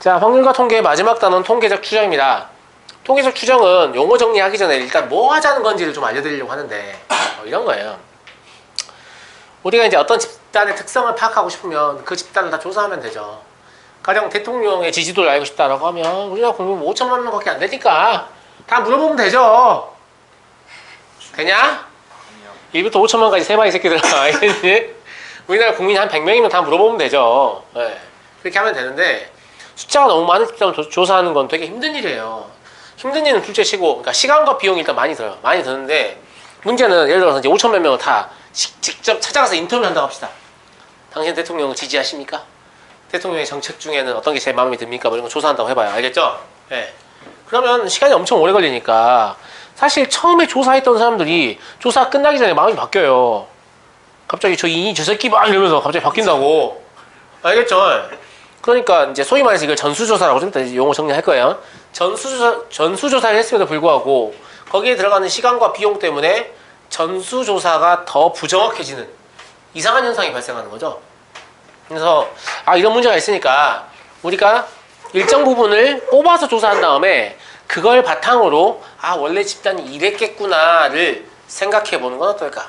자, 확률과 통계의 마지막 단어는 통계적 추정입니다. 통계적 추정은 용어 정리하기 전에 일단 뭐 하자는 건지를 좀 알려드리려고 하는데 이런 거예요. 우리가 이제 어떤 집단의 특성을 파악하고 싶으면 그 집단을 다 조사하면 되죠. 가령 대통령의 지지도를 알고 싶다라고 하면 우리나라 국민 5천만 명밖에 안 되니까 다 물어보면 되죠. 되냐? 1부터 5천만까지 세봐 이 새끼들아. 알겠니? 우리나라 국민 한 100명이면 다 물어보면 되죠. 네. 그렇게 하면 되는데 숫자가 너무 많은 집단을 조사하는 건 되게 힘든 일이에요. 힘든 일은 둘째치고, 그러니까 시간과 비용이 일단 많이 들어요. 많이 드는데 문제는 예를 들어서 이제 5천만 명을 다 직접 찾아가서 인터뷰를 한다고 합시다. 당신 대통령을 지지하십니까? 대통령의 정책 중에는 어떤 게 제일 마음에 듭니까? 뭐 이런 거 조사한다고 해봐요. 알겠죠? 네. 그러면 시간이 엄청 오래 걸리니까 사실 처음에 조사했던 사람들이 조사 끝나기 전에 마음이 바뀌어요. 갑자기 저 새끼 막 이러면서 갑자기 바뀐다고. 알겠죠? 그러니까 이제 소위 말해서 이걸 전수조사라고 좀 이따 용어 정리할 거예요. 전수조사를 했음에도 불구하고 거기에 들어가는 시간과 비용 때문에 전수조사가 더 부정확해지는 이상한 현상이 발생하는 거죠. 그래서 이런 문제가 있으니까 우리가 일정 부분을 뽑아서 조사한 다음에 그걸 바탕으로 원래 집단이 이랬겠구나를 생각해 보는 건 어떨까?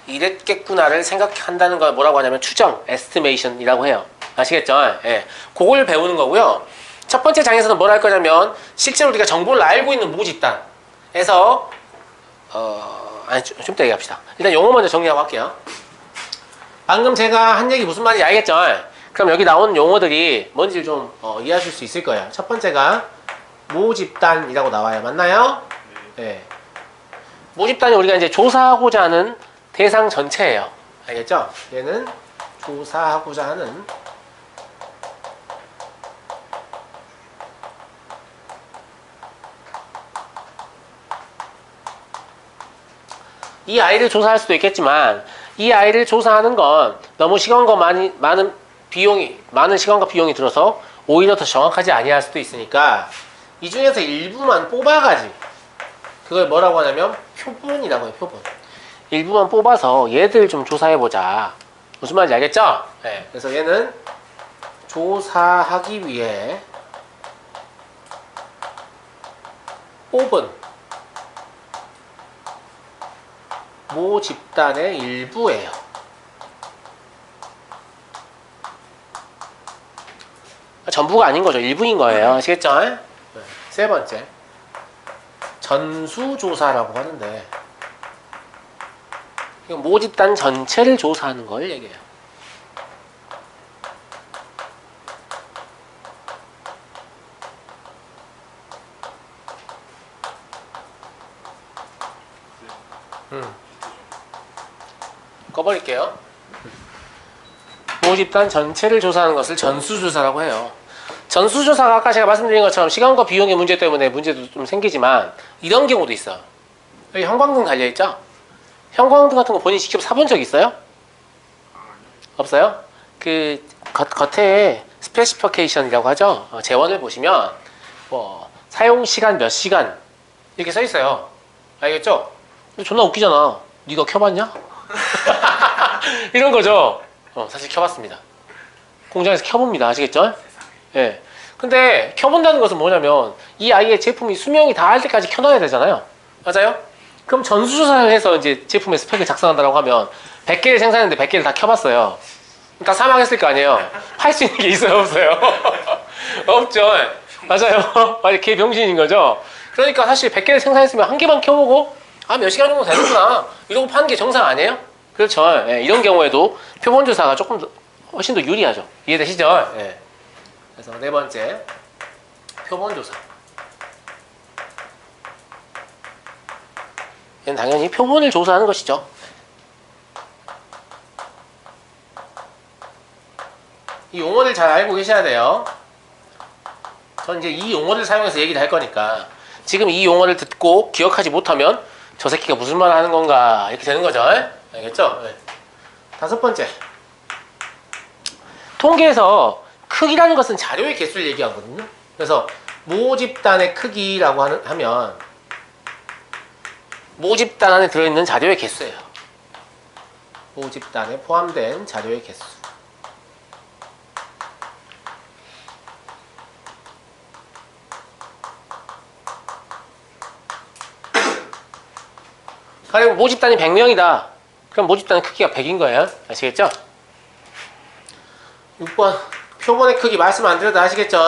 이랬겠구나를 생각한다는 걸 뭐라고 하냐면 추정, estimation이라고 해요. 아시겠죠? 예. 그걸 배우는 거고요. 첫 번째 장에서는 뭘 할 거냐면 실제로 우리가 정보를 알고 있는 모집단에서 좀 이따 얘기합시다. 일단 용어 먼저 정리하고 할게요. 방금 제가 한 얘기 무슨 말인지 알겠죠? 그럼 여기 나온 용어들이 뭔지 좀 이해하실 수 있을 거예요. 첫 번째가 모집단이라고 나와요. 맞나요? 네. 모집단이 우리가 이제 조사하고자 하는 대상 전체예요. 알겠죠? 얘는 조사하고자 하는 이 아이를 조사할 수도 있겠지만 이 아이를 조사하는 건 너무 시간과 많은 시간과 비용이 들어서 오히려 더 정확하지 아니할 수도 있으니까 이 중에서 일부만 뽑아가지 그걸 뭐라고 하냐면 표본이라고 해요. 표본. 일부만 뽑아서 얘들 좀 조사해보자. 무슨 말인지 알겠죠? 네. 그래서 얘는 조사하기 위해 뽑은 모 집단의 일부예요. 전부가 아닌 거죠. 일부인 거예요. 아시겠죠? 네. 세 번째, 전수조사라고 하는데 이건 모 집단 전체를 조사하는 걸 얘기해요. 꺼버릴게요. 모 집단 전체를 조사하는 것을 전수조사라고 해요. 전수조사가 아까 제가 말씀드린 것처럼 시간과 비용의 문제 때문에 문제도 좀 생기지만 이런 경우도 있어요. 여기 형광등 달려있죠? 형광등 같은 거 본인 직접 사본 적 있어요? 없어요? 그 겉에 스페시피케이션이라고 하죠? 제원을 보시면 뭐 사용시간 몇 시간 이렇게 써있어요. 알겠죠? 존나 웃기잖아. 네가 켜봤냐? 이런 거죠. 사실 켜봤습니다. 공장에서 켜봅니다. 아시겠죠? 예. 근데 켜본다는 것은 뭐냐면 이 아이의 제품이 수명이 다 할 때까지 켜놔야 되잖아요. 맞아요? 그럼 전수조사를 해서 이제 제품의 스펙을 작성한다고 하면 100개를 생산했는데 100개를 다 켜봤어요. 다 사망했을 거 아니에요. 할 수 있는 게 있어요? 없어요? 없죠. 맞아요. 아니 걔 병신인 거죠. 그러니까 사실 100개를 생산했으면 한 개만 켜보고 몇 시간 정도 되는구나 이러고 파는 게 정상 아니에요? 그렇죠. 예, 이런 경우에도 표본조사가 훨씬 더 유리하죠. 이해되시죠? 예. 그래서 네 번째, 표본조사. 얘는 당연히 표본을 조사하는 것이죠. 이 용어를 잘 알고 계셔야 돼요. 전 이제 이 용어를 사용해서 얘기를 할 거니까 지금 이 용어를 듣고 기억하지 못하면 저 새끼가 무슨 말을 하는 건가 이렇게 되는 거죠. 알겠죠? 네. 다섯 번째, 통계에서 크기라는 것은 자료의 개수를 얘기하거든요. 그래서 모집단의 크기라고 하면 모집단 안에 들어있는 자료의 개수예요. 모집단에 포함된 자료의 개수. 가령 모집단이 100명이다. 그럼 모집단 크기가 100인 거예요. 아시겠죠? 6번 표본의 크기 말씀 안 드려도 아시겠죠?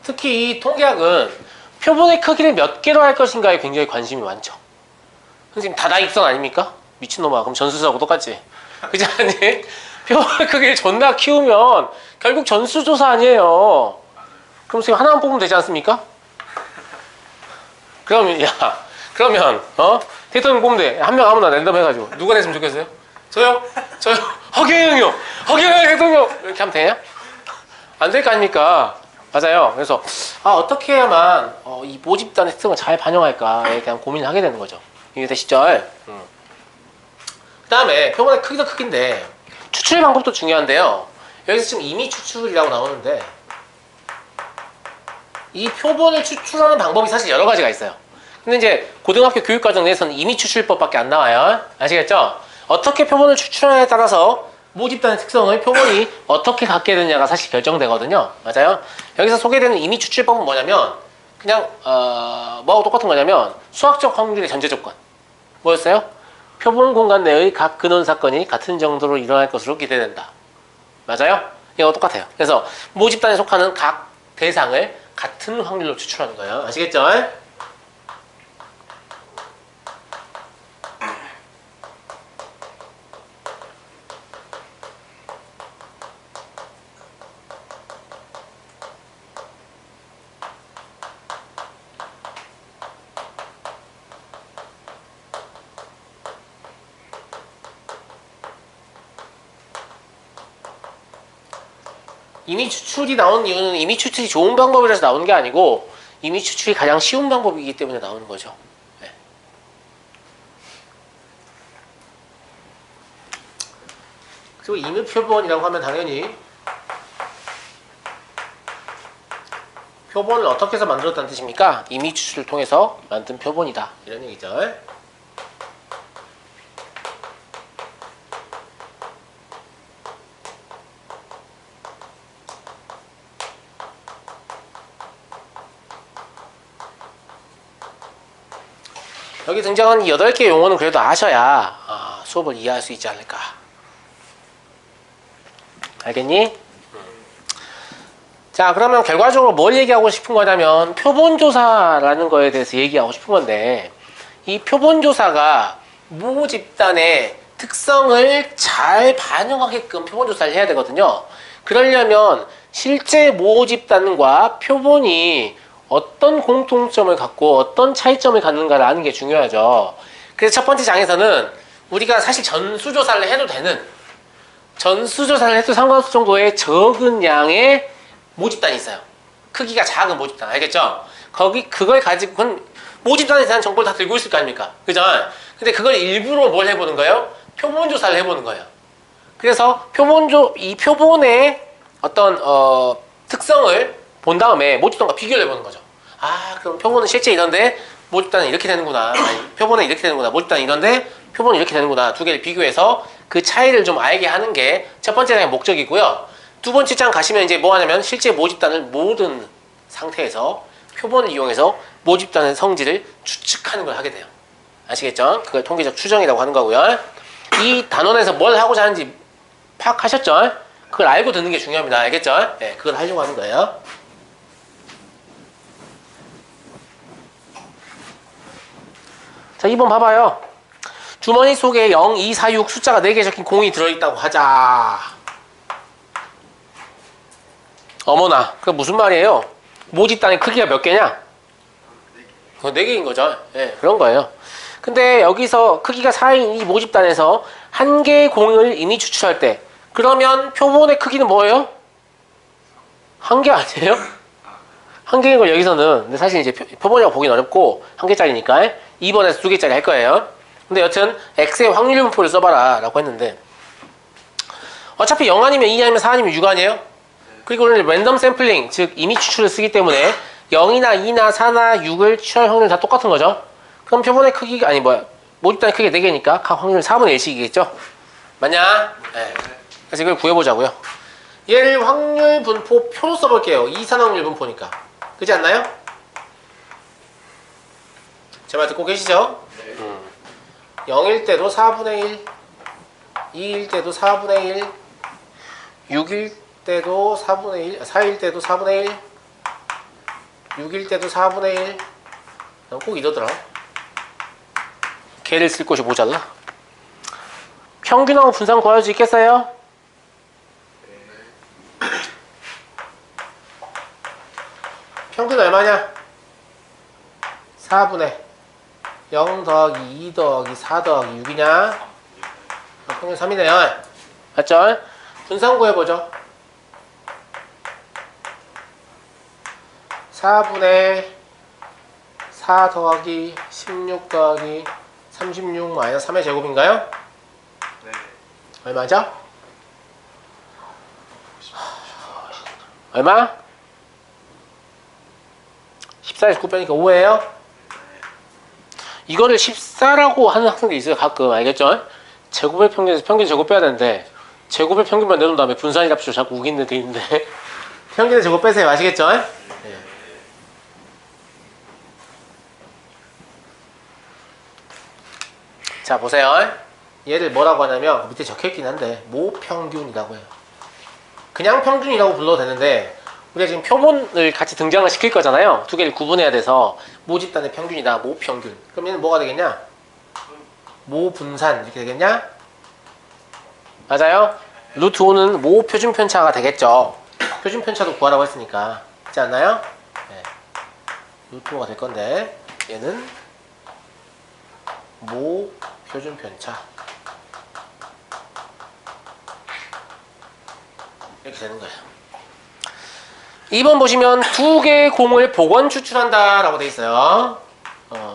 특히 이 통계학은 표본의 크기를 몇 개로 할 것인가에 굉장히 관심이 많죠. 선생님 다다익선 아닙니까? 미친놈아. 그럼 전수조사하고 똑같지. 그렇지 않니? 표본의 크기를 존나 키우면 결국 전수조사 아니에요. 그럼 선생님 하나만 뽑으면 되지 않습니까? 그러면 대통령 뽑으면 돼. 한 명 아무나 랜덤 해가지고 누가 됐으면 좋겠어요? 저요? 허경영이요. 허경영 대통령 이렇게 하면 되냐? 안 될 거 아닙니까? 맞아요. 그래서 어떻게 해야만 이 모집단의 특성을 잘 반영할까에 대한 고민을 하게 되는 거죠. 이해되시죠? 그 다음에 표본의 크기도 크기인데 추출 방법도 중요한데요. 여기서 지금 이미 추출이라고 나오는데 이 표본을 추출하는 방법이 사실 여러 가지가 있어요. 근데 이제 고등학교 교육과정 내에서는 이미 추출법밖에 안 나와요. 아시겠죠? 어떻게 표본을 추출하냐에 따라서 모집단의 특성을 표본이 어떻게 갖게 되느냐가 사실 결정되거든요. 맞아요? 여기서 소개되는 이미 추출법은 뭐냐면 그냥 뭐하고 똑같은 거냐면 수학적 확률의 전제 조건 뭐였어요? 표본 공간 내의 각 근원 사건이 같은 정도로 일어날 것으로 기대된다. 맞아요? 이거 똑같아요. 그래서 모집단에 속하는 각 대상을 같은 확률로 추출하는 거예요. 아시겠죠? 이미 추출이 나오는 이유는 이미 추출이 좋은 방법이라서 나오는 게 아니고 이미 추출이 가장 쉬운 방법이기 때문에 나오는 거죠. 네. 그리고 이미 표본이라고 하면 당연히 표본을 어떻게 해서 만들었다는 뜻입니까? 이미 추출을 통해서 만든 표본이다. 이런 얘기죠. 여기 등장한 8개 용어는 그래도 아셔야 수업을 이해할 수 있지 않을까. 알겠니? 자, 그러면 결과적으로 뭘 얘기하고 싶은 거냐면 표본조사라는 거에 대해서 얘기하고 싶은 건데 이 표본조사가 모집단의 특성을 잘 반영하게끔 표본조사를 해야 되거든요. 그러려면 실제 모집단과 표본이 어떤 공통점을 갖고 어떤 차이점을 갖는가를 아는 게 중요하죠. 그래서 첫 번째 장에서는 우리가 사실 전수조사를 해도 상관없을 정도의 적은 양의 모집단이 있어요. 크기가 작은 모집단. 알겠죠? 그걸 가지고 모집단에 대한 정보를 다 들고 있을 거 아닙니까? 그죠? 근데 그걸 일부러 뭘 해보는 거예요? 표본조사를 해보는 거예요. 그래서 이 표본의 어떤 특성을 본 다음에 모집단과 비교를 해보는 거죠. 그럼 표본은 실제 이런데 모집단은 이렇게 되는구나. 표본은 이렇게 되는구나. 모집단은 이런데 표본은 이렇게 되는구나. 두 개를 비교해서 그 차이를 좀 알게 하는 게 첫 번째 장의 목적이고요. 두 번째 장 가시면 이제 뭐 하냐면 실제 모집단을 모든 상태에서 표본을 이용해서 모집단의 성질을 추측하는 걸 하게 돼요. 아시겠죠? 그걸 통계적 추정이라고 하는 거고요. 이 단원에서 뭘 하고자 하는지 파악하셨죠? 그걸 알고 듣는 게 중요합니다. 알겠죠? 네, 그걸 하려고 하는 거예요. 자, 2번 봐봐요. 주머니 속에 0, 2, 4, 6 숫자가 4개 적힌 공이 들어있다고 하자. 어머나, 그게 무슨 말이에요? 모집단의 크기가 몇 개냐? 4개인 거죠. 네, 그런 거예요. 근데 여기서 크기가 4인 이 모집단에서 한 개의 공을 이미 추출할 때 그러면 표본의 크기는 뭐예요? 한 개 아니에요? 한 개인 걸 여기서는 근데 사실 이제 표본이라고 보기는 어렵고 한 개짜리니까 2번에서 2개짜리 할 거예요. 근데 여튼 X의 확률 분포를 써봐라 라고 했는데 어차피 0 아니면 2 아니면 4 아니면 6 아니에요? 그리고 오늘 랜덤 샘플링 즉 이미 추출을 쓰기 때문에 0이나 2나 4나 6을 취할 확률 다 똑같은 거죠. 그럼 표본의 크기가 아니 뭐야 모집단의 크기가 4개니까 각 확률 4분의 1씩이겠죠. 맞냐? 네. 그래서 이걸 구해보자고요. 얘를 확률 분포 표로 써볼게요. 이산 확률 분포니까. 그렇지 않나요? 제 말 듣고 계시죠? 0일 때도 4분의 1, 2일 때도 4분의 1, 6일 때도 4분의 1, 4일 때도 4분의 1, 6일 때도 4분의 1. 꼭 이러더라. 걔를 쓸 곳이 모자라. 평균하고 분산 구할 수 있겠어요? 평균 얼마냐? 4분의 0 더하기 2 더하기 4 더하기 6이냐? 평균 3이네요. 맞죠? 분산 구해보죠. 4분의 4 더하기 16 더하기 36 마이너스 3의 제곱인가요? 네. 얼마죠? 얼마? 14에서 9 빼니까 5예요? 이거를 14라고 하는 학생들이 있어요. 가끔. 알겠죠? 제곱의 평균에서 평균 제곱 빼야 되는데 제곱의 평균만 내놓은 다음에 분산이랍시고 자꾸 우기는 데 있는데 평균의 제곱 빼세요. 아시겠죠? 네. 자 보세요. 얘를 뭐라고 하냐면 밑에 적혀있긴 한데 모평균이라고 해요. 그냥 평균이라고 불러도 되는데 우리가 지금 표본을 같이 등장을 시킬 거잖아요. 두 개를 구분해야 돼서 모집단의 평균이다. 모평균. 그럼 얘는 뭐가 되겠냐? 모분산 이렇게 되겠냐? 맞아요? 루트 5는 모표준편차가 되겠죠. 표준편차도 구하라고 했으니까. 있지 않나요? 네. 루트 5가 될 건데 얘는 모표준편차 이렇게 되는 거예요. 2번 보시면 두 개의 공을 복원 추출한다 라고 돼 있어요.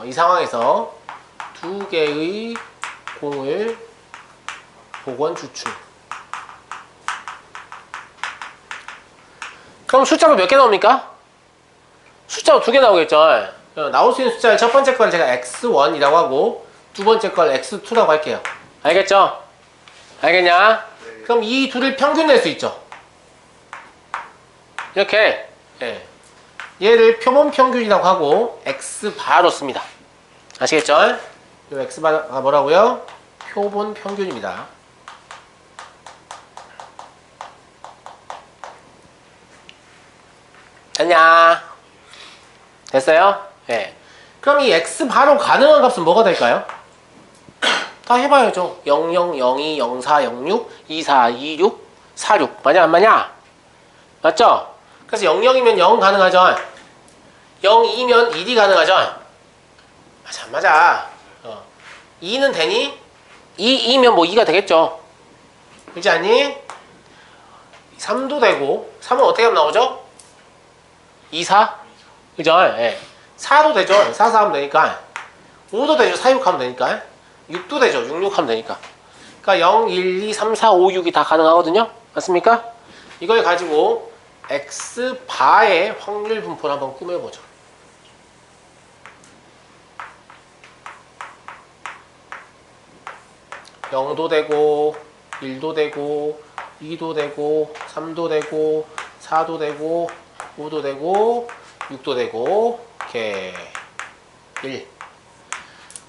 이 상황에서 두 개의 공을 복원 추출. 그럼 숫자로 몇 개 나옵니까? 숫자로 2개 나오겠죠. 나올 수 있는 숫자를 첫 번째 걸 제가 x1이라고 하고 두 번째 걸 x2라고 할게요. 알겠죠? 알겠냐? 네. 그럼 이 둘을 평균 낼 수 있죠. 이렇게 예. 얘를 표본 평균이라고 하고 x바로 씁니다. 아시겠죠? 이 x바가 뭐라고요? 표본 평균입니다. 됐냐? 됐어요? 예. 그럼 이 x바로 가능한 값은 뭐가 될까요? 다 해봐야죠. 00, 02, 04, 06, 24, 26, 46 맞냐 안 맞냐? 맞죠? 그래서 00이면 0 가능하죠. 02면 1이 가능하죠. 맞아 안 맞아. 2는 되니? 2면 뭐 2가 되겠죠. 그렇지 않니? 3도 되고 3은 어떻게 하면 나오죠? 2, 4? 그죠? 예. 4도 되죠. 4, 4 하면 되니까 5도 되죠. 4, 6 하면 되니까 6도 되죠. 6, 6 하면 되니까 그러니까 0, 1, 2, 3, 4, 5, 6이 다 가능하거든요. 맞습니까? 이걸 가지고 x바의 확률 분포를 한번 꾸며보죠. (0도) 되고 1도 되고 2도 되고 3도 되고 4도 되고 5도 되고 6도 되고 이렇게 1.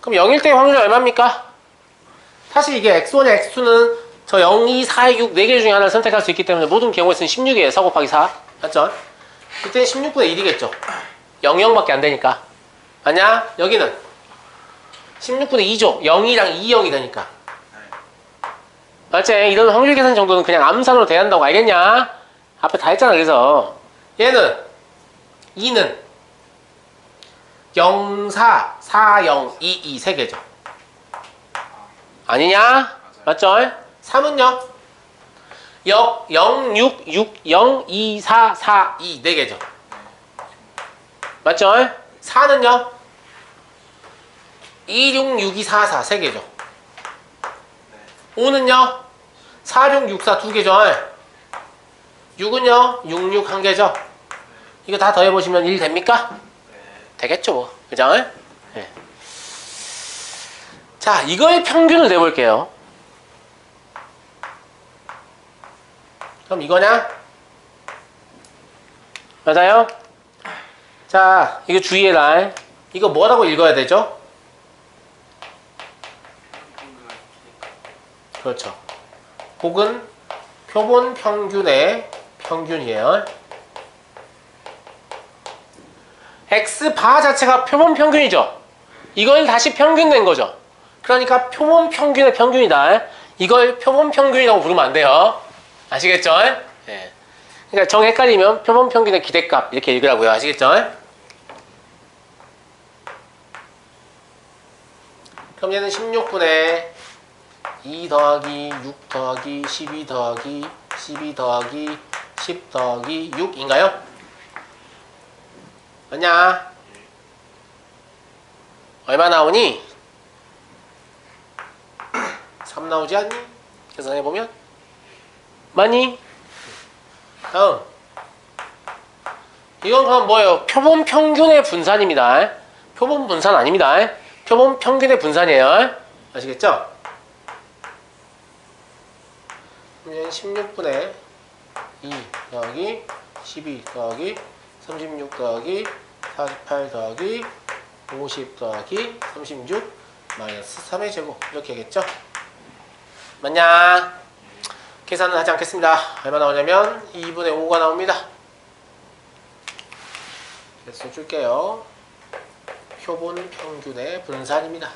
그럼 0일 때 확률이 얼마입니까? 사실 이게 x1이 x2는 저 0, 2, 4, 6 4개 중에 하나를 선택할 수 있기 때문에 모든 경우에서는 16이에요. 4 곱하기 4 맞죠? 그때는 16분의 1이겠죠. 00밖에 안 되니까 맞냐? 여기는 16분의 2죠. 0이랑 2, 0이 되니까 맞지? 이런 확률 계산 정도는 그냥 암산으로 돼야 한다고 알겠냐? 앞에 다 했잖아. 그래서 얘는 2는 0, 4, 4, 0, 2, 2 3개죠. 아니냐? 맞죠? 3은요? 0, 6, 6, 0, 2, 4, 4, 2 4개죠. 맞죠? 4는요? 2, 6, 6, 2, 4, 4 3개죠. 5는요? 4, 6, 6, 4 2개죠. 6은요? 6, 6 1개죠. 이거 다 더해보시면 1 됩니까? 되겠죠 뭐. 그죠? 네. 자, 이걸 평균을 내볼게요. 그럼 이거냐? 맞아요? 자, 이거 주의해라. 이거 뭐라고 읽어야 되죠? 그렇죠. 혹은 표본 평균의 평균이에요. X바 자체가 표본 평균이죠. 이걸 다시 평균 낸 거죠. 그러니까 표본 평균의 평균이다. 이걸 표본 평균이라고 부르면 안 돼요. 아시겠죠? 네. 그러니까 정 헷갈리면 표본 평균의 기대값 이렇게 읽으라고요. 아시겠죠? 그럼 얘는 16분의 2 더하기 6 더하기 12 더하기 12 더하기 10 더하기 6인가요? 맞냐? 얼마 나오니? 3 나오지 않니? 계산해보면 많이? 다음 이건 그럼 뭐예요? 표본 평균의 분산입니다. 표본 분산 아닙니다. 표본 평균의 분산이에요. 아시겠죠? 그러면 16분의 2 더하기 12 더하기 36 더하기 48 더하기 50 더하기 36 마이너스 3의 제곱 이렇게 하겠죠? 맞냐? 계산은 하지 않겠습니다. 얼마 나오냐면 2분의 5가 나옵니다. 그래서 줄게요. 표본 평균의 분산입니다.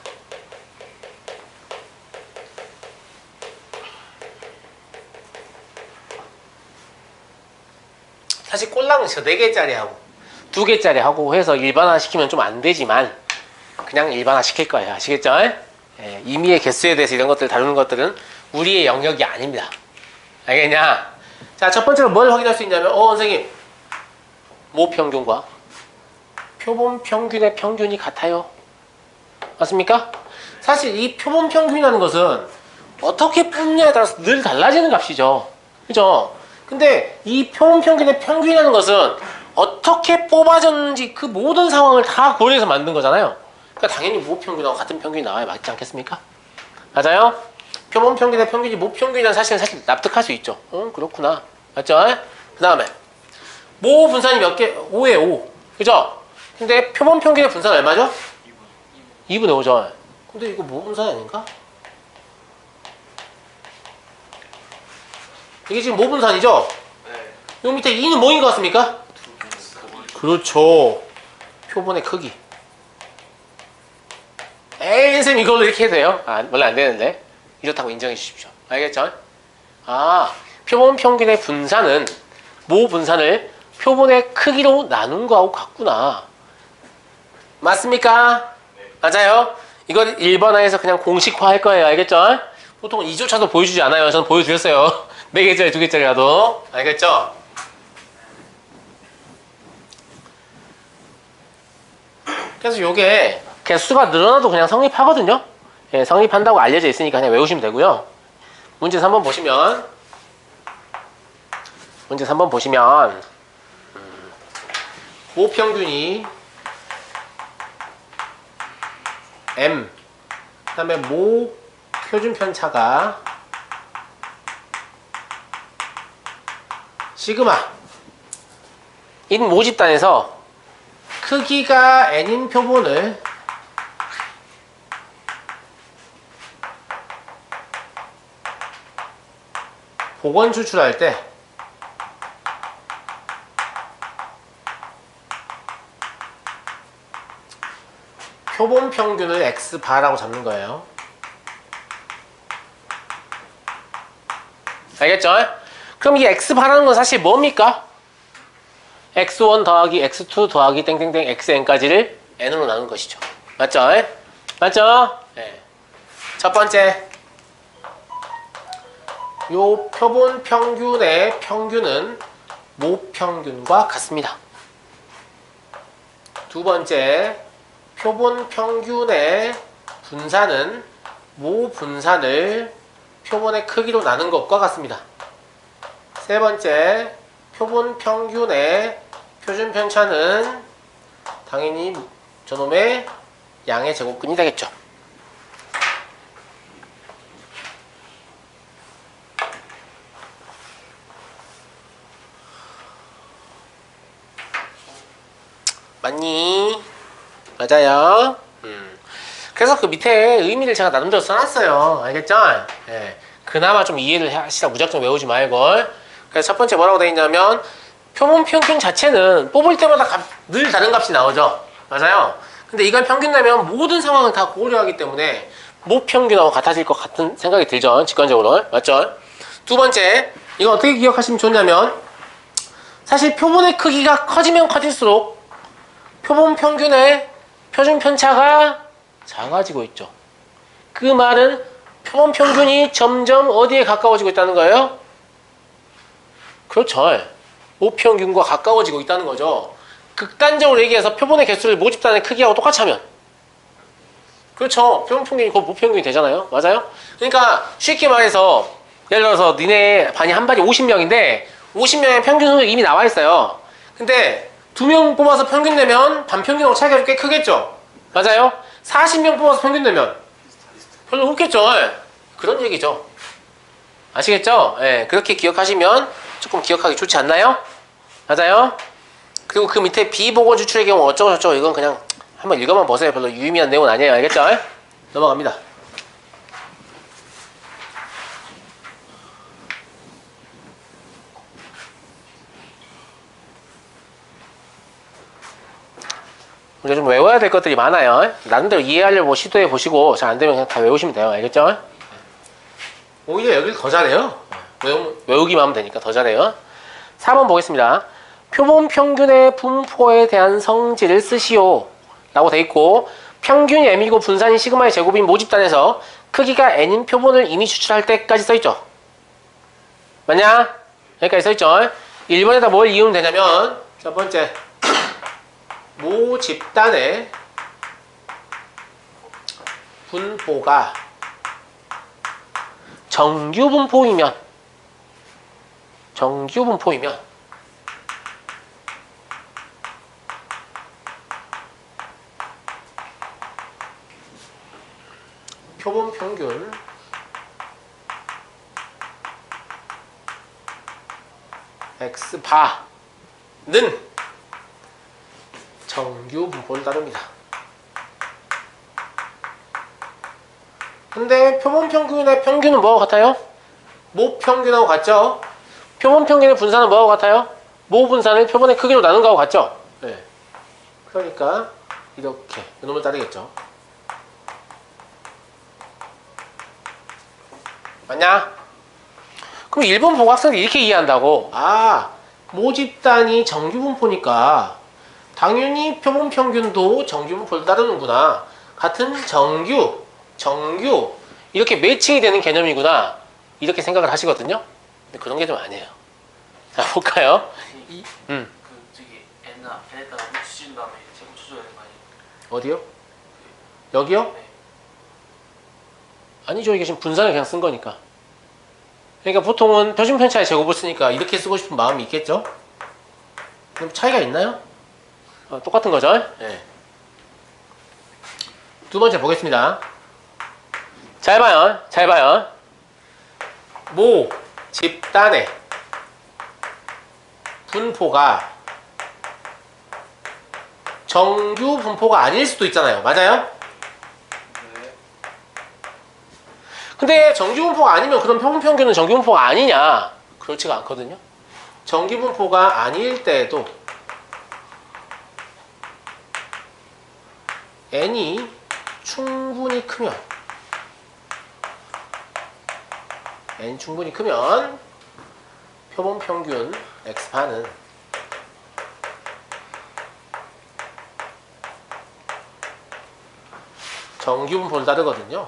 사실 꼴랑은 4개짜리 하고 2개짜리 하고 해서 일반화 시키면 좀 안 되지만 그냥 일반화 시킬 거예요. 아시겠죠? 예, 임의의 개수에 대해서 이런 것들 다루는 것들은 우리의 영역이 아닙니다. 알겠냐? 자, 첫 번째로 뭘 확인할 수 있냐면 선생님 모평균과 표본 평균의 평균이 같아요. 맞습니까? 사실 이 표본 평균이라는 것은 어떻게 뽑냐에 따라서 늘 달라지는 값이죠. 그죠? 근데 이 표본 평균의 평균이라는 것은 어떻게 뽑아졌는지 그 모든 상황을 다 고려해서 만든 거잖아요. 그러니까 당연히 모평균하고 같은 평균이 나와야 맞지 않겠습니까? 맞아요? 표본 평균의 평균이 모평균이라는 사실은 사실 납득할 수 있죠. 그렇구나. 맞죠? 그 다음에 모 분산이 몇 개? 5에 5. 그죠? 근데 표본 평균의 분산 얼마죠? 2분의 5죠. 근데 이거 모 분산 아닌가? 이게 지금 모 분산이죠? 네. 요 밑에 2는 뭐인 것 같습니까? 그렇죠. 표본의 크기. 에이, 선생님 이걸로 이렇게 해도 돼요? 원래 안 되는데. 이렇다고 인정해 주십시오. 알겠죠? 표본 평균의 분산은 모 분산을 표본의 크기로 나눈 거하고 같구나. 맞습니까? 네. 맞아요? 이걸 일반화해서 그냥 공식화 할 거예요. 알겠죠? 보통 2조차도 보여주지 않아요. 저는 보여드렸어요. 4개짜리, 2개짜리라도. 알겠죠? 그래서 요게 개수가 늘어나도 그냥 성립하거든요. 예, 성립한다고 알려져 있으니까 그냥 외우시면 되고요. 문제 3번 보시면 모평균이 M 그 다음에 모 표준편차가 시그마 인 모집단에서 크기가 n인 표본을 복원 추출할 때 표본 평균을 x바라고 잡는 거예요. 알겠죠? 그럼 이 x바라는 건 사실 뭡니까? x1 더하기 x2 더하기 땡땡땡 xn까지를 n으로 나눈 것이죠. 맞죠? 맞죠? 네. 첫 번째, 요 표본 평균의 평균은 모평균과 같습니다. 두 번째, 표본 평균의 분산은 모 분산을 표본의 크기로 나눈 것과 같습니다. 세 번째, 표본 평균의 표준 편차는 당연히 저놈의 양의 제곱근이 되겠죠. 맞니? 맞아요. 그래서 그 밑에 의미를 제가 나름대로 써놨어요. 알겠죠? 예. 그나마 좀 이해를 하시라. 무작정 외우지 말고. 그래서 첫 번째 뭐라고 되어 있냐면 표본 평균 자체는 뽑을 때마다 늘 다른 값이 나오죠. 맞아요. 근데 이걸 평균 내면 모든 상황을 다 고려하기 때문에 모평균하고 같아질 것 같은 생각이 들죠. 직관적으로. 맞죠? 두 번째, 이거 어떻게 기억하시면 좋냐면 사실 표본의 크기가 커지면 커질수록 표본 평균의 표준 편차가 작아지고 있죠. 그 말은 표본 평균이 점점 어디에 가까워지고 있다는 거예요? 그렇죠. 모평균과 가까워지고 있다는 거죠. 극단적으로 얘기해서 표본의 개수를 모집단의 크기하고 똑같이 하면 그렇죠. 표본 평균이 곧 모평균이 되잖아요. 맞아요? 그러니까 쉽게 말해서 예를 들어서 니네 반이 한 반이 50명인데 50명의 평균 성적이 이미 나와 있어요. 근데 2명 뽑아서 평균 내면 반평균하고 차이가 꽤 크겠죠. 맞아요? 40명 뽑아서 평균 내면 별로 없겠죠. 그런 얘기죠. 아시겠죠? 예, 그렇게 기억하시면 조금 기억하기 좋지 않나요? 맞아요? 그리고 그 밑에 비보고 추출의 경우 어쩌고저쩌고 이건 그냥 한번 읽어만 보세요. 별로 유의미한 내용은 아니에요. 알겠죠? 넘어갑니다. 우리가 좀 외워야 될 것들이 많아요. 나름대로 이해하려고 시도해 보시고 잘 안되면 그냥 다 외우시면 돼요. 알겠죠? 오히려 여길 더 잘해요. 외우기만 하면 되니까 더 잘해요. 4번 보겠습니다. 표본 평균의 분포에 대한 성질을 쓰시오 라고 돼 있고 평균이 m이고 분산이 시그마의 제곱인 모집단에서 크기가 n인 표본을 이미 추출할 때까지 써있죠. 맞냐? 여기까지 써있죠. 1번에다 뭘 이으면 되냐면 첫 번째 모집단의 분포가 정규분포이면 표본 평균 x바는 정규 분포를 따릅니다. 근데 표본 평균의 평균은 뭐하고 같아요? 모평균하고 같죠? 표본 평균의 분산은 뭐하고 같아요? 모 분산을 표본의 크기로 나눈 거하고 같죠? 네. 그러니까 이렇게 이놈을 따르겠죠. 맞냐? 그럼 1번 보고 학생들이 이렇게 이해한다고. 아, 모집단이 정규분포니까 당연히 표본 평균도 정규분포를 따르는구나. 같은 정규 이렇게 매칭이 되는 개념이구나. 이렇게 생각을 하시거든요. 근데 그런 개념 아니에요. 자, 볼까요? 그 저기 n 앞에다가 묻히신 다음에 제곱 쳐줘야 되는 거 아니에요? 어디요? 여기요? 네. 아니죠. 이게 지금 분산을 그냥 쓴 거니까. 그러니까 보통은 표준 편차의 제곱을 쓰니까 이렇게 쓰고 싶은 마음이 있겠죠? 그럼 차이가 있나요? 똑같은 거죠? 네. 두 번째 보겠습니다. 잘 봐요. 모 집단의 분포가 정규 분포가 아닐 수도 있잖아요. 맞아요? 네. 근데 정규 분포가 아니면 그럼 표본 평균은 정규 분포가 아니냐? 그렇지가 않거든요. 정규 분포가 아닐 때에도 n이 충분히 크면 표본 평균 x바는 정규 분포를 따르거든요.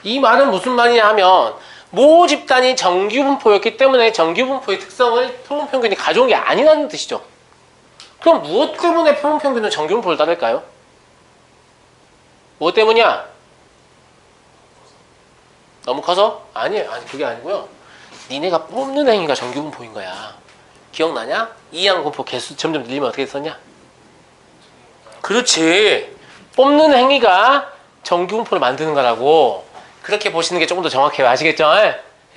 이 말은 무슨 말이냐 하면 모 집단이 정규분포였기 때문에 정규분포의 특성을 표본평균이 가져온 게 아니라는 뜻이죠. 그럼 무엇 때문에 표본평균은 정규분포를 따를까요? 뭐 때문이야? 너무 커서? 아니 그게 아니고요. 니네가 뽑는 행위가 정규분포인 거야. 기억나냐? 이항분포 개수 점점 늘리면 어떻게 썼냐? 그렇지. 뽑는 행위가 정규분포를 만드는 거라고. 그렇게 보시는 게 조금 더 정확해요. 아시겠죠?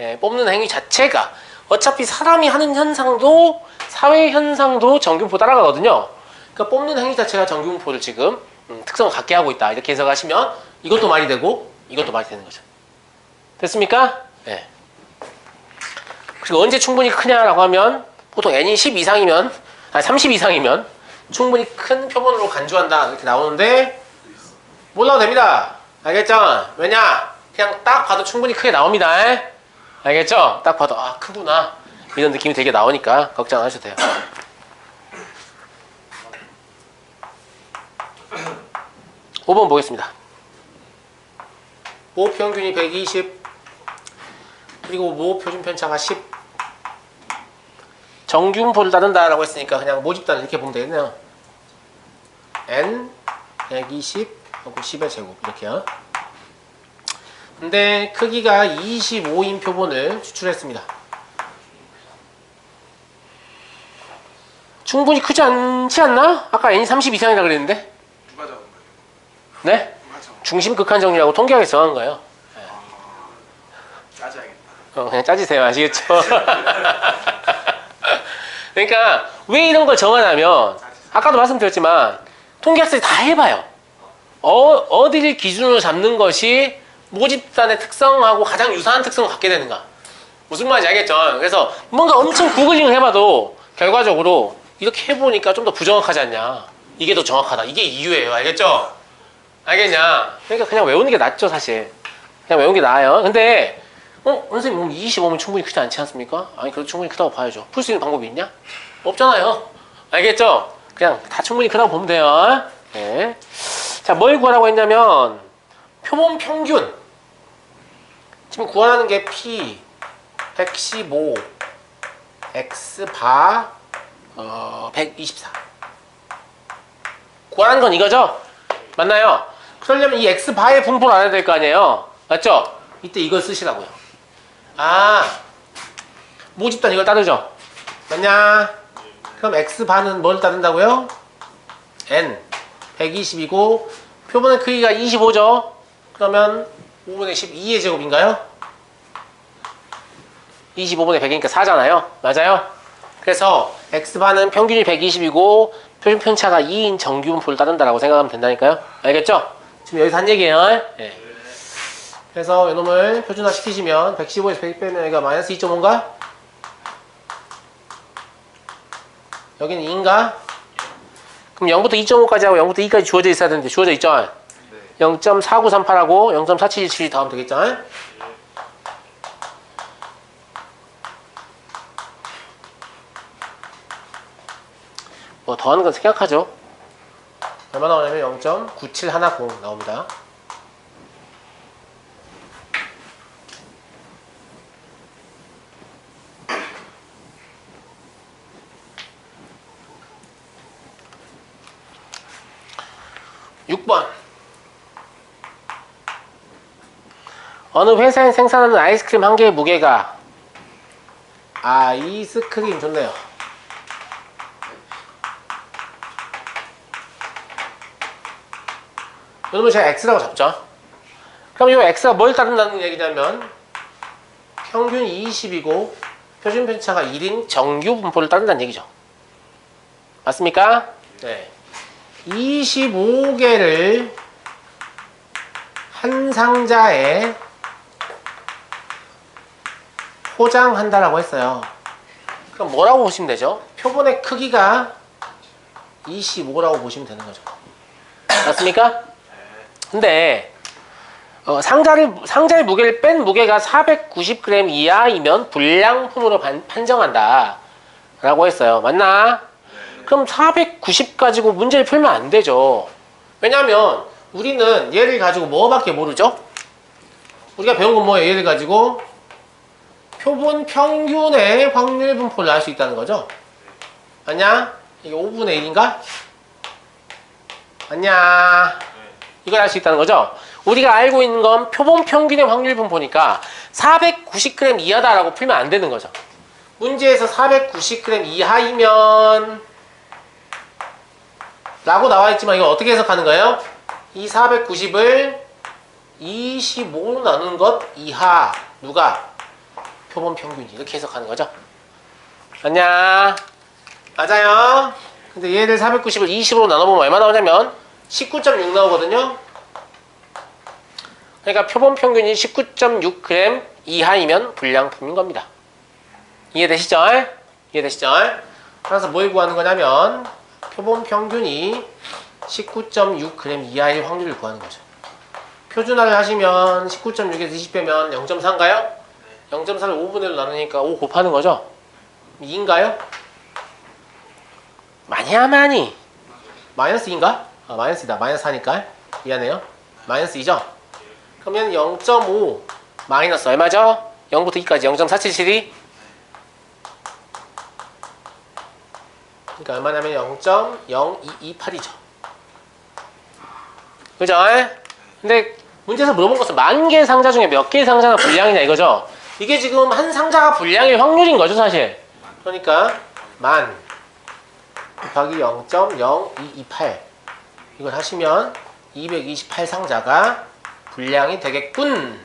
예, 뽑는 행위 자체가 어차피 사람이 하는 현상도 사회 현상도 정규분포 따라가거든요. 그러니까 뽑는 행위 자체가 정규분포를 지금 특성을 갖게 하고 있다. 이렇게 해석하시면 이것도 말이 되고 이것도 말이 되는 거죠. 됐습니까? 예. 그리고 언제 충분히 크냐라고 하면 보통 n이 10 이상이면 30 이상이면 충분히 큰 표본으로 간주한다 이렇게 나오는데 몰라도 됩니다. 알겠죠? 왜냐? 그냥 딱 봐도 충분히 크게 나옵니다. 알겠죠? 딱 봐도 아 크구나 이런 느낌이 되게 나오니까 걱정 안 하셔도 돼요. 5번 보겠습니다. 모호 평균이 120 그리고 모호 표준 편차가 10 정규분포를 따른다라고 했으니까 그냥 모집단을 이렇게 보면 되겠네요. n 120 하고 10의 제곱 이렇게요. 근데 크기가 25인 표본을 추출했습니다. 충분히 크지 않지 않나? 아까 n이 30 이상이라 그랬는데. 누가 적은 거예요? 네? 누가 적은 거예요? 중심 극한 정리라고 통계학에 정한 거예요. 짜져야겠다. 그냥 짜지세요. 아시겠죠? 그러니까 왜 이런 걸 정하냐면 아까도 말씀드렸지만 통계학생이 다 해봐요. 어디를 기준으로 잡는 것이 모집단의 특성하고 가장 유사한 특성을 갖게 되는가. 무슨 말인지 알겠죠? 그래서 뭔가 엄청 구글링을 해봐도 결과적으로 이렇게 해보니까 좀 더 부정확하지 않냐. 이게 더 정확하다. 이게 이유예요. 알겠죠? 알겠냐? 그러니까 그냥 외우는 게 낫죠, 사실. 그냥 외우는 게 나아요. 근데 선생님 25면 충분히 크지 않지 않습니까? 아니 그래도 충분히 크다고 봐야죠. 풀 수 있는 방법이 있냐? 없잖아요. 알겠죠? 그냥 다 충분히 크다고 보면 돼요. 네. 자, 뭘 구하라고 했냐면 표본 평균 지금 구하라는 게 P 115 X 바 124 구하라는 건 이거죠? 맞나요? 그러려면 이 X 바의 분포를 알아야 될 거 아니에요? 맞죠? 이때 이걸 쓰시라고요. 아, 모집단 이걸 따르죠? 맞냐? 그럼 X바는 뭘 따른다고요? N 120이고 표본의 크기가 25죠? 그러면 5분의 12의 제곱인가요? 25분의 100이니까 4잖아요? 맞아요? 그래서 X바는 평균이 120이고 표준 편차가 2인 정규분포를 따른다라고 생각하면 된다니까요? 알겠죠? 지금 여기서 한 얘기예요. 네. 그래서 이놈을 표준화 시키시면 115에서 100 빼면 여기가 마이너스 2.5인가? 여기는 2인가? 그럼 0부터 2.5까지 하고 0부터 2까지 주어져 있어야 되는데 주어져 있죠? 네. 0.4938하고 0.4727 더하면 되겠죠? 뭐 더하는 건 생략하죠. 얼마 나오냐면 0.9710 나옵니다. (6번) 어느 회사에 생산하는 아이스크림 한 개의 무게가 아이스크림 좋네요. 이놈을 제가 X라고 잡죠. 그럼 이 X가 뭘 따른다는 얘기냐면 평균 20이고 표준 편차가 1인 정규 분포를 따른다는 얘기죠. 맞습니까? 네. 25개를 한 상자에 포장한다라고 했어요. 그럼 뭐라고 보시면 되죠? 표본의 크기가 25라고 보시면 되는 거죠. 맞습니까? 근데 상자의 무게를 뺀 무게가 490g 이하이면 불량품으로 판정한다 라고 했어요. 맞나? 그럼 490 가지고 문제를 풀면 안 되죠. 왜냐면 우리는 얘를 가지고 뭐밖에 모르죠? 우리가 배운 건 뭐예요? 얘를 가지고 표본 평균의 확률 분포를 알 수 있다는 거죠. 맞냐? 이게 5분의 1인가? 맞냐? 이걸 알 수 있다는 거죠. 우리가 알고 있는 건 표본 평균의 확률분 보니까 490g 이하다라고 풀면 안 되는 거죠. 문제에서 490g 이하이면 라고 나와 있지만 이거 어떻게 해석하는 거예요? 이 490을 25로 나누는 것 이하 누가? 표본 평균이 이렇게 해석하는 거죠. 맞냐? 맞아요. 근데 얘를 490을 20으로 나눠보면 얼마 나오냐면 19.6 나오거든요. 그러니까 표본 평균이 19.6g 이하이면 불량품인 겁니다. 이해되시죠? 이해되시죠? 그래서 뭘 구하는 거냐면 표본 평균이 19.6g 이하일 확률을 구하는 거죠. 표준화를 하시면 19.6에서 20 빼면 0.4인가요? 0.4를 5분의 1로 나누니까 5 곱하는 거죠. 2인가요? 많이야 많이. 마이너스 2인가? 아, 마이너스이다. 마이너스 4니까 미안해요. 마이너스 2죠? 그러면 0.5 마이너스 얼마죠? 0부터 2까지 0.477이 그러니까 얼마냐면 0.0228이죠. 그죠? 근데 문제에서 물어본 것은 10,000개의 상자 중에 몇 개의 상자가 불량이냐 이거죠. 이게 지금 한 상자가 불량일 확률인 거죠 사실. 그러니까 10,000 곱하기 0.0228 이걸 하시면 228상자가 불량이 되겠군.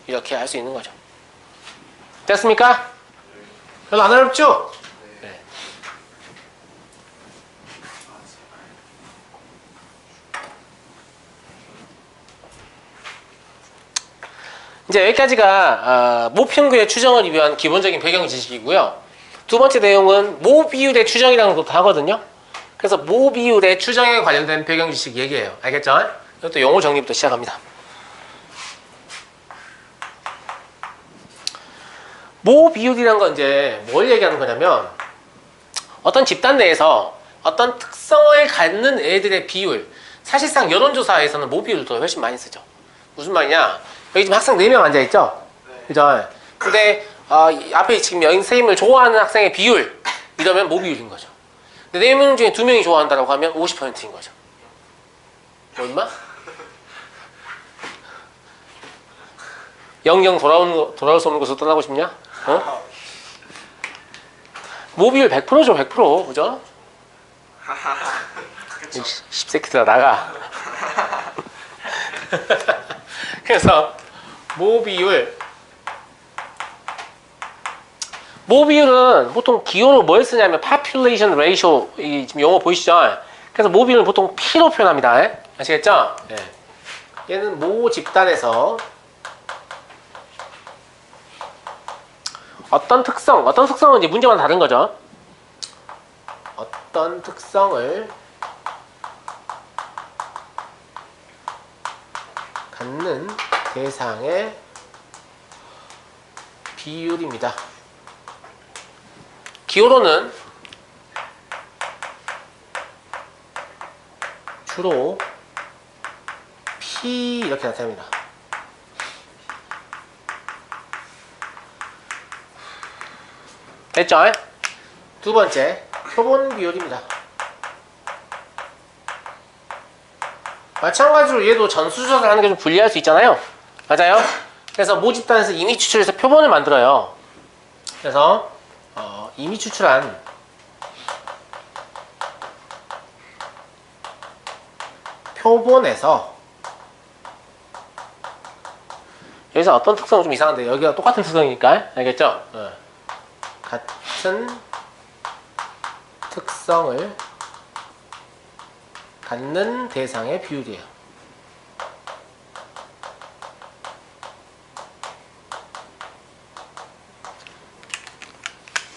이렇게 할 수 있는 거죠. 됐습니까? 별로 안 어렵죠? 네. 이제 여기까지가 모평균의 추정을 위한 기본적인 배경 지식이고요. 두 번째 내용은 모비율의 추정이라는 것도 하거든요. 그래서 모비율의 추정에 관련된 배경 지식 얘기해요. 알겠죠? 이것도 용어 정리부터 시작합니다. 모비율이란 건 이제 뭘 얘기하는 거냐면 어떤 집단 내에서 어떤 특성을 갖는 애들의 비율. 사실상 여론조사에서는 모비율을 더 훨씬 많이 쓰죠. 무슨 말이냐? 여기 지금 학생 4명 앉아있죠? 그죠? 근데 앞에 지금 여기 선생님을 좋아하는 학생의 비율 이러면 모비율인 거죠. 근데 4명 중에 2명이 좋아한다고 하면 50%인 거죠. 얼마? 영영 돌아올 수 없는 곳으로 떠나고 싶냐? 어? 모비율 100%죠, 100%. 그죠? 그쵸. 10새끼들아 나가. 그래서 모비율은 보통 기호로 뭘 쓰냐면 population ratio 이 지금 용어 보이시죠? 그래서 모비율은 보통 P로 표현합니다. 아시겠죠? 네. 얘는 모 집단에서 어떤 특성은 이제 문제만 다른 거죠. 어떤 특성을 갖는 대상의 비율입니다. 기호로는 주로 P 이렇게 나타납니다. 됐죠? 두 번째, 표본 비율입니다. 마찬가지로 얘도 전수조사를 하는 게 좀 불리할 수 있잖아요. 맞아요? 그래서 모 집단에서 이미 추출해서 표본을 만들어요. 그래서 이미 추출한 표본에서 여기서 어떤 특성은 좀 이상한데 여기가 똑같은 특성이니까 알겠죠? 같은 특성을 갖는 대상의 비율이에요.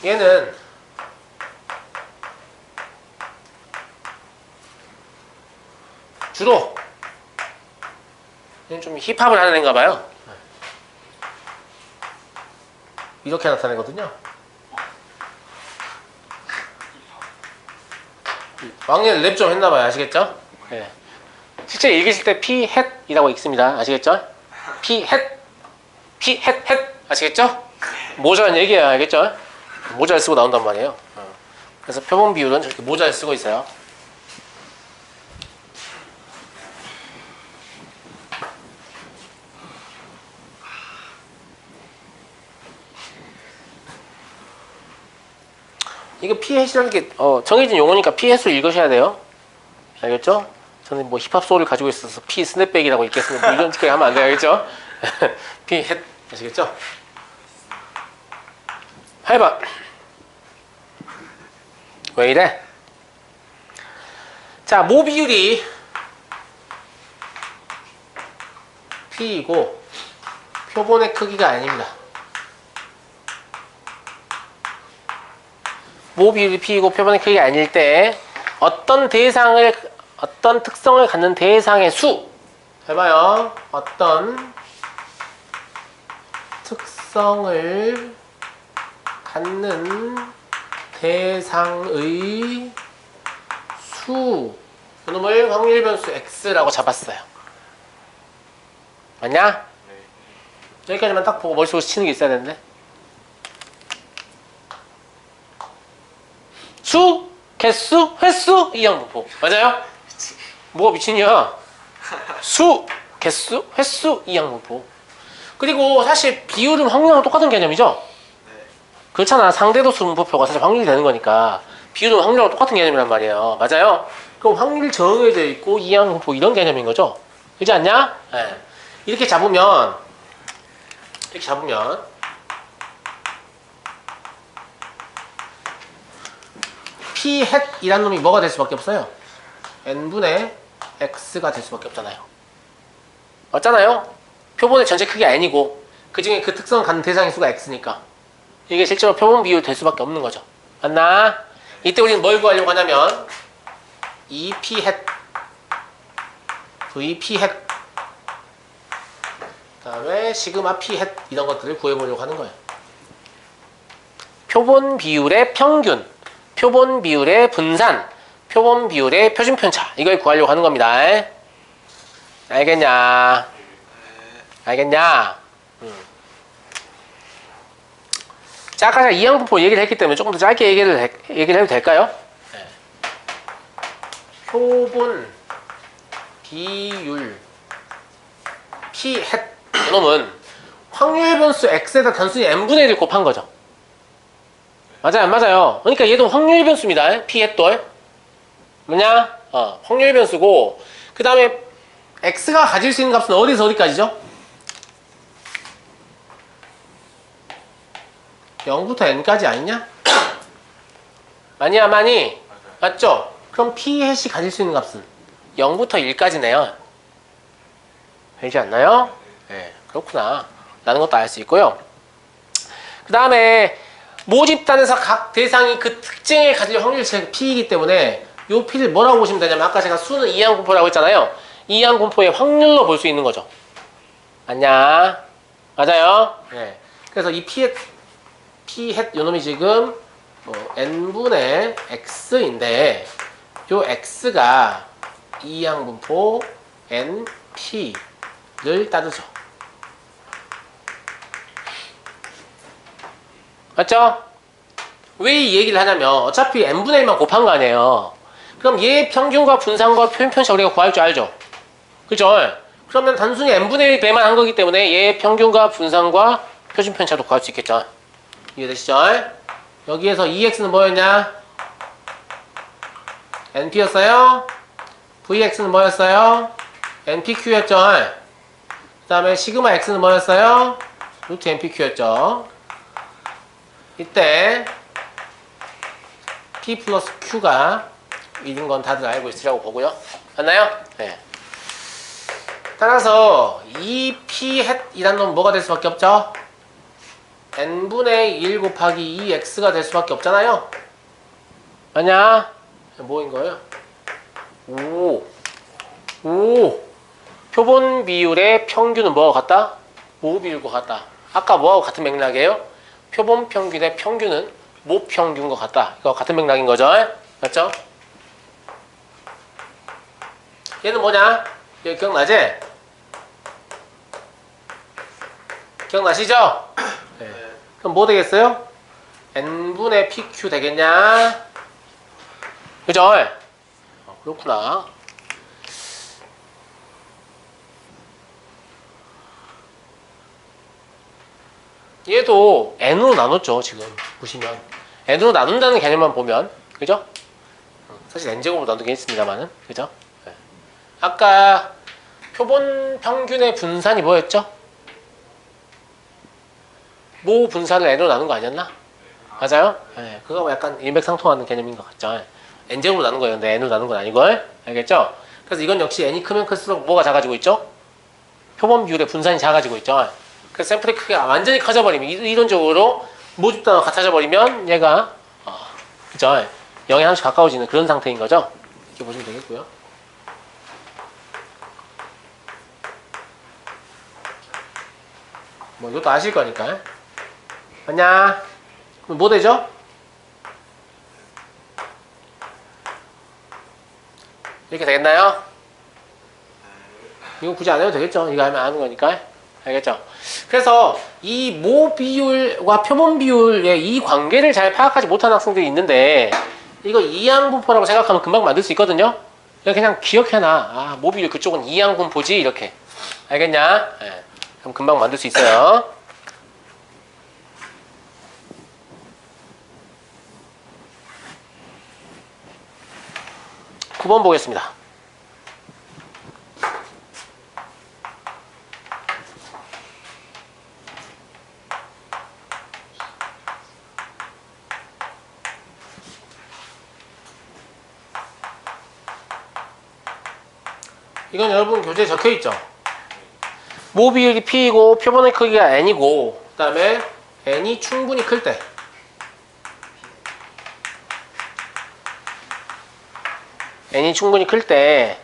얘는 주로 얘는 좀 힙합을 하는 애인가 봐요. 이렇게 나타내거든요. 왕년 랩 좀 했나봐요. 아시겠죠? 네. 실제 읽으실 때 P 헷이라고 읽습니다. 아시겠죠? P 헷 아시겠죠? 모자란 얘기예요. 알겠죠? 모자를 쓰고 나온단 말이에요. 그래서 표본 비율은 저렇게 모자를 쓰고 있어요. 이거 P햇이라는 게 정해진 용어니까 P햇을 읽으셔야 돼요. 알겠죠? 저는 뭐 힙합 소울을 가지고 있어서 P 스냅백이라고 읽겠습니다. 뭐 이런 짓까지 하면 안 돼요. 알겠죠? P햇 아시겠죠? 8번 왜 이래? 자, 모 비율이 P이고 표본의 크기가 아닙니다. 모 비율이 P이고 표본의 크기가 아닐 때 어떤 특성을 갖는 대상의 수 해봐요. 어떤 특성을 갖는 대상의 수 이놈을 확률 변수 X라고 잡았어요. 맞냐? 여기까지만 딱 보고 머릿속에 치는 게 있어야 되는데. 수, 개수, 횟수, 이항분포. 맞아요? 뭐가 미친이야? 수, 개수, 횟수, 이항분포. 그리고 사실 비율은 확률하고 똑같은 개념이죠? 그렇잖아. 상대도수 분포표가 사실 확률이 되는 거니까 비율은 확률하고 똑같은 개념이란 말이에요. 맞아요? 그럼 확률이 정해져 있고 이항분포 이런 개념인 거죠? 그렇지 않냐? 네. 이렇게 잡으면 P햇이란 놈이 뭐가 될 수밖에 없어요? n분의 x가 될 수밖에 없잖아요. 맞잖아요? 표본의 전체 크기가 n이고 그 중에 그 특성을 갖는 대상의 수가 x니까 이게 실제로 표본 비율 될 수밖에 없는 거죠. 맞나? 이때 우리는 뭘 구하려고 하냐면 E P햇 V P햇 그 다음에 시그마 P햇 이런 것들을 구해보려고 하는 거예요. 표본 비율의 평균, 표본 비율의 분산, 표본 비율의 표준 편차 이걸 구하려고 하는 겁니다. 알겠냐? 알겠냐? 자, 아까 제가 이항분포 얘기를 했기 때문에 조금 더 짧게 얘기를 해도 될까요? 네. 표본 비율 P햇 이놈은 확률 변수 x에다 단순히 n분의 1을 곱한 거죠. 맞아요, 안 맞아요? 그러니까 얘도 확률 변수입니다. P햇도 뭐냐? 확률 변수고 그 다음에 x가 가질 수 있는 값은 어디서 어디까지죠? 0부터 n까지 아니냐? 아니야, 많이? 맞죠? 그럼 P햇이 가질 수 있는 값은 0부터 1까지네요. 되지 않나요? 네, 그렇구나. 라는 것도 알 수 있고요. 그 다음에 모집단에서 각 대상이 그 특징을 가질 확률이 P이기 때문에 이 P를 뭐라고 보시면 되냐면 아까 제가 수는 이항분포라고 했잖아요. 이항분포의 확률로 볼 수 있는 거죠. 맞냐? 맞아요? 네. 그래서 이 P햇 요놈이 지금 n분의 x인데 요 x가 이항분포 np를 따르죠. 맞죠? 왜 이 얘기를 하냐면 어차피 n분의 1만 곱한 거 아니에요. 그럼 얘 평균과 분산과 표준 편차 우리가 구할 줄 알죠? 그죠? 그러면 단순히 n분의 1 배만 한 거기 때문에 얘 평균과 분산과 표준 편차도 구할 수 있겠죠? 이해되시죠? 여기에서 EX는 뭐였냐? NP였어요? VX는 뭐였어요? NPQ였죠? 그 다음에 시그마 X는 뭐였어요? 루트 NPQ였죠? 이때 P 플러스 Q가 1인 건 다들 알고 있으라고 보고요. 맞나요? 네. 따라서 이 P햇이란 놈은 뭐가 될 수밖에 없죠? n분의 1 곱하기 2x가 될 수밖에 없잖아요. 맞냐? 뭐인 거예요? 표본 비율의 평균은 뭐하고 같다? 모 비율과 같다. 아까 뭐하고 같은 맥락이에요? 표본 평균의 평균은 모 평균과 같다. 이거 같은 맥락인 거죠? 맞죠? 얘는 뭐냐? 얘 기억나지? 기억나시죠? 네. 그럼 뭐 되겠어요? n분의 pq 되겠냐? 그죠? 그렇구나. 얘도 n으로 나눴죠. 지금 보시면 n으로 나눈다는 개념만 보면, 그죠? 사실 n제곱으로 나누긴 했습니다만은, 그죠? 네. 아까 표본 평균의 분산이 뭐였죠? 모 분산을 n으로 나눈 거 아니었나? 맞아요? 네, 그거 약간 일맥상통하는 개념인 것 같죠? n제곱으로 나눈 거예요. 근데 n으로 나눈 건 아니고, 알겠죠? 그래서 이건 역시 n이 크면 클수록 뭐가 작아지고 있죠? 표본 비율의 분산이 작아지고 있죠. 그래서 샘플의 크기가 완전히 커져버리면, 이론적으로 모집 단어가 같아져 버리면 얘가 그죠? 0에 하나씩 가까워지는 그런 상태인 거죠. 이렇게 보시면 되겠고요. 뭐 이것도 아실 거니까. 맞냐? 그럼 뭐 되죠? 이렇게 되겠나요? 이거 굳이 안 해도 되겠죠? 이거 하면 아는 거니까. 알겠죠? 그래서 이 모 비율과 표본 비율의 이 관계를 잘 파악하지 못하는 학생들이 있는데, 이거 이항분포라고 생각하면 금방 만들 수 있거든요? 그냥 기억해놔. 아, 모 비율 그쪽은 이항분포지? 이렇게. 알겠냐? 네. 그럼 금방 만들 수 있어요. 9번 보겠습니다. 이건 여러분 교재에 적혀있죠? 모 비율이 P이고 표본의 크기가 N이고, 그 다음에 N이 충분히 클 때 N이 충분히 클 때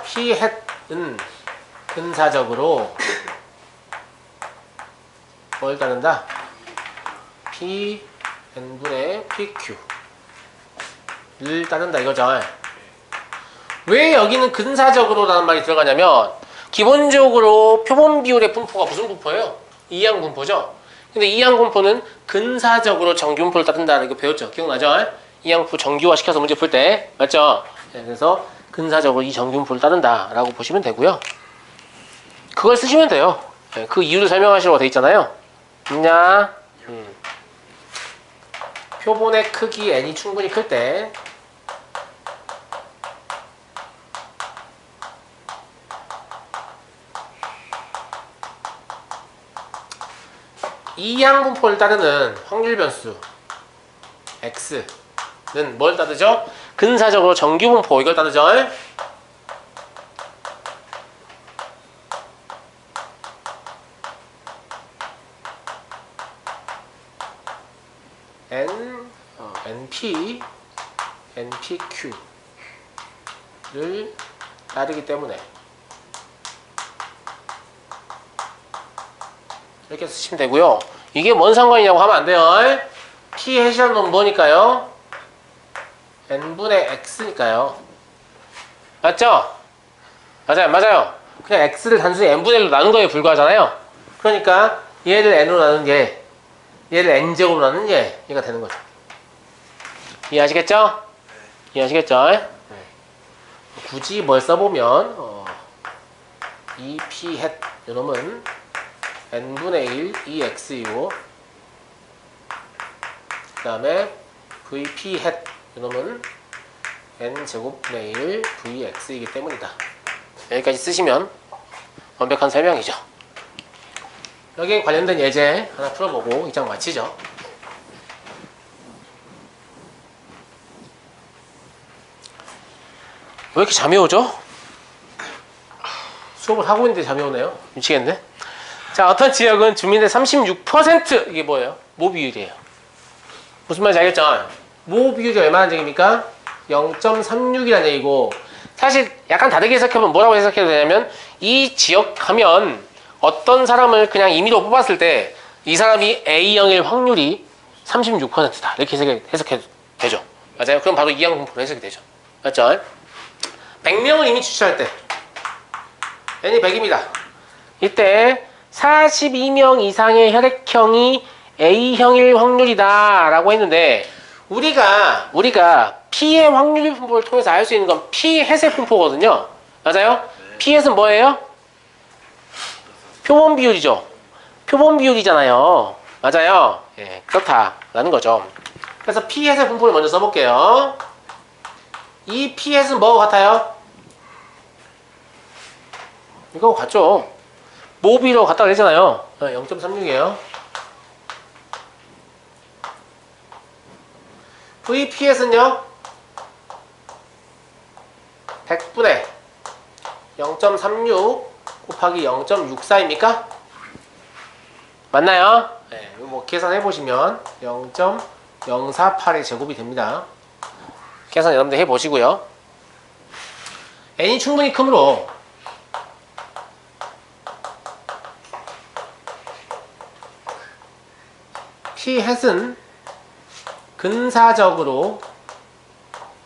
P 햇은 근사적으로 뭘 따른다? P N분의 PQ를 따른다 이거죠. 왜 여기는 근사적으로라는 말이 들어가냐면, 기본적으로 표본 비율의 분포가 무슨 분포예요? 이항분포죠. 근데 이항분포는 근사적으로 정규분포를 따른다는 거 배웠죠? 기억나죠? 이항분포 정규화 시켜서 문제 풀 때, 맞죠? 네, 그래서 근사적으로 이 정규분포를 따른다라고 보시면 되고요. 그걸 쓰시면 돼요. 네, 그 이유를 설명하시라고 돼 있잖아요. 있냐? 표본의 크기 n이 충분히 클 때 이항분포를 따르는 확률 변수 x는 뭘 따르죠? 근사적으로 정규분포 이걸 따르죠? npq를 따르기 때문에 이렇게 쓰시면 되고요. 이게 뭔 상관이냐고 하면 안 돼요. P 해시한 놈 뭐니까요? n분의 x니까요. 맞죠? 맞아요, 맞아요. 그냥 x를 단순히 n분의 1로 나눈 거에 불과하잖아요. 그러니까 얘를 n으로 나눈 얘, 얘를 n제곱으로 나눈 얘가 되는 거죠. 이해하시겠죠? 이해하시겠죠? 네. 굳이 뭘 써보면 이 P 햇 이놈은 n분의 1 EX이고, 그 다음에 VP 햇 이놈은 n제곱분의 1 VX이기 때문이다. 여기까지 쓰시면 완벽한 설명이죠. 여기에 관련된 예제 하나 풀어보고 2장 마치죠. 왜 이렇게 잠이 오죠? 수업을 하고 있는데 잠이 오네요. 미치겠네. 자, 어떤 지역은 주민의 36% 이게 뭐예요? 모 비율이에요. 무슨 말인지 알겠죠? 모 비율이 얼마나 얘기입니까? 0.36이라는 얘기고, 사실 약간 다르게 해석해보면 뭐라고 해석해도 되냐면, 이 지역 하면 어떤 사람을 그냥 임의로 뽑았을 때 이 사람이 A형일 확률이 36%다 이렇게 해석해도 되죠. 맞아요? 그럼 바로 이항분포로 해석이 되죠. 맞죠? 100명을 이미 추출할 때 n이 100입니다. 이때 42명 이상의 혈액형이 A형일 확률이다 라고 했는데, 우리가 P의 확률 분포를 통해서 알 수 있는 건 P 햇의 분포거든요. 맞아요? P 햇은 뭐예요? 표본 비율이죠. 표본 비율이잖아요. 맞아요. 예, 그렇다라는 거죠. 그래서 P햇의 분포를 먼저 써볼게요. 이 P햇은 뭐가 같아요? 이거 같죠? 모비로 갖다 내잖아요. 0.36이에요. VPS는요? 100분의 0.36 곱하기 0.64입니까? 맞나요? 네, 뭐 계산해 보시면 0.048의 제곱이 됩니다. 계산 여러분들 해 보시고요. n이 충분히 크므로 P햇은 근사적으로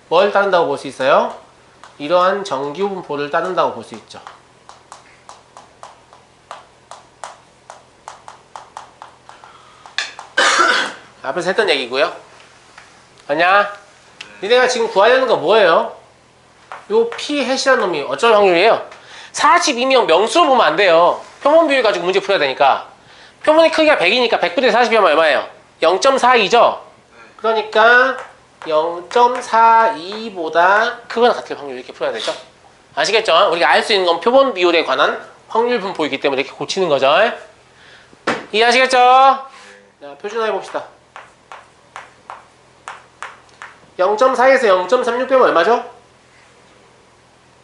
뭘 따른다고 볼 수 있어요? 이러한 정규 분포를 따른다고 볼 수 있죠. 앞에서 했던 얘기고요. 아니야? 니네가 지금 구하려는 거 뭐예요? 요 P햇이라는 놈이 어쩔 확률이에요? 42면 명수로 보면 안 돼요. 표본 비율 가지고 문제 풀어야 되니까. 표본의 크기가 100이니까 100분의 40이면 얼마예요? 0.42죠? 그러니까 0.42보다 크거나 같을 확률 이렇게 풀어야 되죠? 아시겠죠? 우리가 알 수 있는 건 표본 비율에 관한 확률 분포이기 때문에 이렇게 고치는 거죠. 이해하시겠죠? 자, 표준화해 봅시다. 0.4에서 0.36 빼면 얼마죠?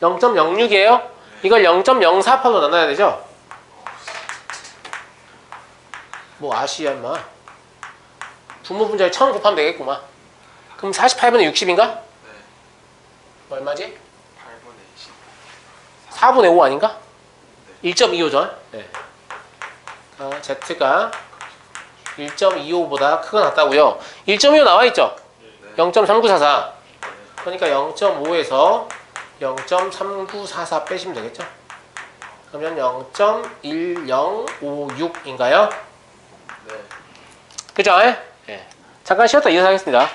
0.06이에요? 이걸 0.048로 나눠야 되죠? 뭐 아시야 인마. 분모 분자에 1000 곱하면 되겠구만. 그럼 48분의 60인가? 네. 얼마지? 8분의 20. 4분의 5 아닌가? 1.25죠? 네. Z가 1.25보다 크거나 같다고요. 1.25 나와있죠? 네. 0.3944. 그러니까 0.5에서 0.3944 빼시면 되겠죠? 그러면 0.1056인가요? 네. 그죠? 예. 잠깐 쉬었다 이어서 하겠습니다.